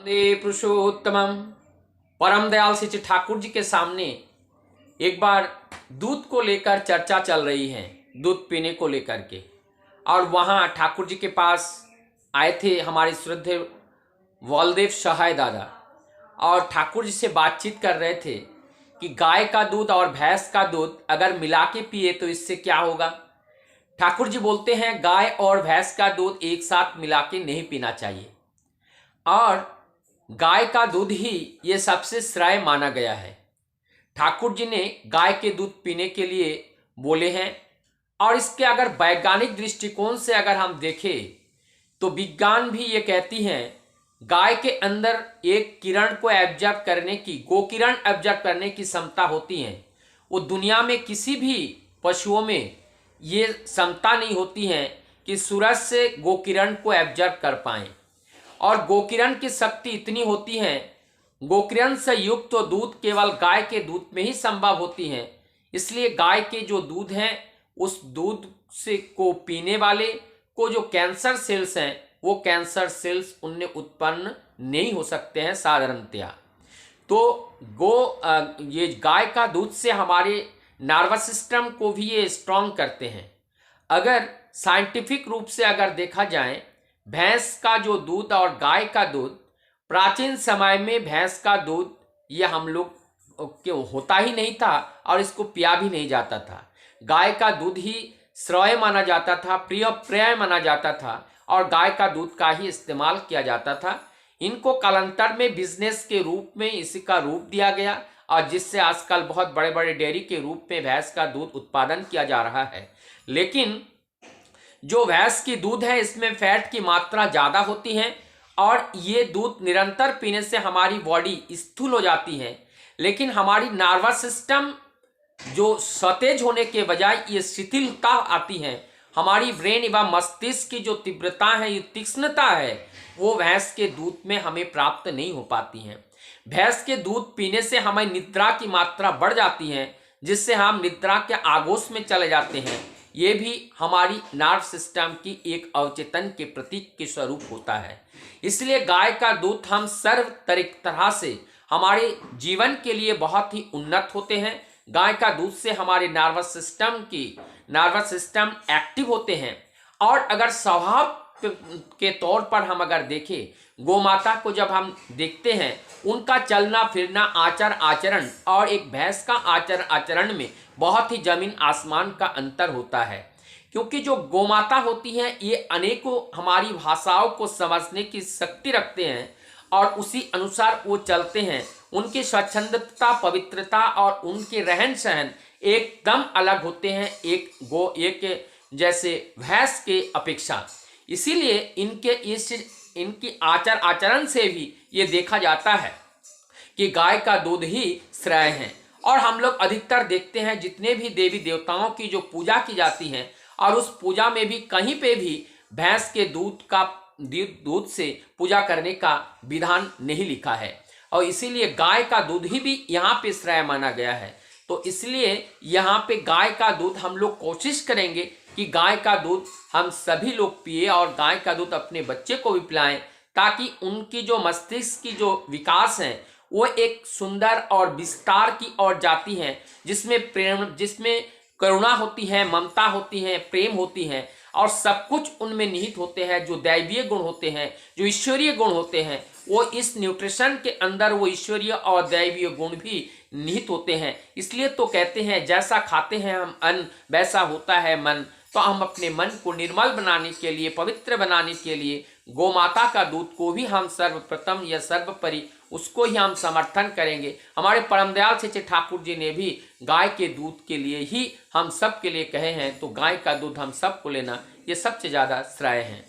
वंदे पुरुषोत्तमम। परम दयाल श्री ठाकुर जी के सामने एक बार दूध को लेकर चर्चा चल रही है, दूध पीने को लेकर के। और वहाँ ठाकुर जी के पास आए थे हमारे श्रद्धेय बलदेव सहाय दादा, और ठाकुर जी से बातचीत कर रहे थे कि गाय का दूध और भैंस का दूध अगर मिला के पिए तो इससे क्या होगा। ठाकुर जी बोलते हैं गाय और भैंस का दूध एक साथ मिला के नहीं पीना चाहिए, और गाय का दूध ही ये सबसे श्रेय माना गया है। ठाकुर जी ने गाय के दूध पीने के लिए बोले हैं, और इसके अगर वैज्ञानिक दृष्टिकोण से अगर हम देखें तो विज्ञान भी ये कहती हैं गाय के अंदर एक किरण को एब्जॉर्ब करने की, गोकिरण एब्जॉर्ब करने की क्षमता होती है। वो दुनिया में किसी भी पशुओं में ये क्षमता नहीं होती है कि सूरज से गोकिरण को एब्जॉर्ब कर पाएं। और गोकिरण की शक्ति इतनी होती है, गोकिरण से युक्त तो दूध केवल गाय के दूध में ही संभव होती है। इसलिए गाय के जो दूध हैं उस दूध से को पीने वाले को जो कैंसर सेल्स हैं वो कैंसर सेल्स उनमें उत्पन्न नहीं हो सकते हैं साधारणतया। तो ये गाय का दूध से हमारे नर्वस सिस्टम को भी ये स्ट्रांग करते हैं। अगर साइंटिफिक रूप से अगर देखा जाए, भैंस का जो दूध और गाय का दूध, प्राचीन समय में भैंस का दूध ये हम लोग क्यों होता ही नहीं था और इसको पिया भी नहीं जाता था। गाय का दूध ही श्रेय माना जाता था, प्रिय माना जाता था, और गाय का दूध का ही इस्तेमाल किया जाता था। इनको कालांतर में बिजनेस के रूप में इसी का रूप दिया गया, और जिससे आजकल बहुत बड़े बड़े डेयरी के रूप में भैंस का दूध उत्पादन किया जा रहा है। लेकिन जो भैंस की दूध है इसमें फैट की मात्रा ज़्यादा होती है, और ये दूध निरंतर पीने से हमारी बॉडी स्थूल हो जाती है। लेकिन हमारी नर्वस सिस्टम जो सतेज होने के बजाय ये शिथिलता आती है। हमारी ब्रेन एवं मस्तिष्क की जो तीव्रता है, ये तीक्ष्णता है, वो भैंस के दूध में हमें प्राप्त नहीं हो पाती है। भैंस के दूध पीने से हमें निद्रा की मात्रा बढ़ जाती है, जिससे हम निद्रा के आगोश में चले जाते हैं। ये भी हमारी नर्व सिस्टम की एक अवचेतन के प्रतीक के स्वरूप होता है। इसलिए गाय का दूध हम सर्व तरह से हमारे जीवन के लिए बहुत ही उन्नत होते हैं। गाय का दूध से हमारे नर्वस सिस्टम एक्टिव होते हैं। और अगर स्वभाव के तौर पर हम अगर देखें, गोमाता को जब हम देखते हैं, उनका चलना फिरना, आचार आचरण और एक भैंस का आचार आचरण में बहुत ही जमीन आसमान का अंतर होता है। क्योंकि जो गोमाता होती हैं ये अनेकों हमारी भाषाओं को समझने की शक्ति रखते हैं, और उसी अनुसार वो चलते हैं। उनकी स्वच्छंदता, पवित्रता और उनके रहन सहन एकदम अलग होते हैं एक जैसे भैंस के अपेक्षा। इसीलिए इनकी आचार आचरण से भी ये देखा जाता है कि गाय का दूध ही श्रेय है। और हम लोग अधिकतर देखते हैं जितने भी देवी देवताओं की जो पूजा की जाती है, और उस पूजा में भी कहीं पे भी भैंस के दूध से पूजा करने का विधान नहीं लिखा है, और इसीलिए गाय का दूध ही भी यहाँ पे श्रेय माना गया है। तो इसलिए यहाँ पे गाय का दूध हम लोग कोशिश करेंगे कि गाय का दूध हम सभी लोग पिए, और गाय का दूध अपने बच्चे को भी पिलाएं, ताकि उनकी जो मस्तिष्क की जो विकास है वो एक सुंदर और विस्तार की ओर जाती है, जिसमें करुणा होती है, ममता होती है, प्रेम होती है, और सब कुछ उनमें निहित होते हैं। जो दैवीय गुण होते हैं, जो ईश्वरीय गुण होते हैं, वो इस न्यूट्रिशन के अंदर वो ईश्वरीय और दैवीय गुण भी निहित होते हैं। इसलिए तो कहते हैं जैसा खाते हैं हम अन्न वैसा होता है मन। तो हम अपने मन को निर्मल बनाने के लिए, पवित्र बनाने के लिए गोमाता का दूध को भी हम सर्वप्रथम या सर्वोपरि उसको ही हम समर्थन करेंगे। हमारे परम दयाल श्री ठाकुर जी ने भी गाय के दूध के लिए ही हम सब के लिए कहे हैं। तो गाय का दूध हम सबको लेना ये सबसे ज़्यादा श्रेय है।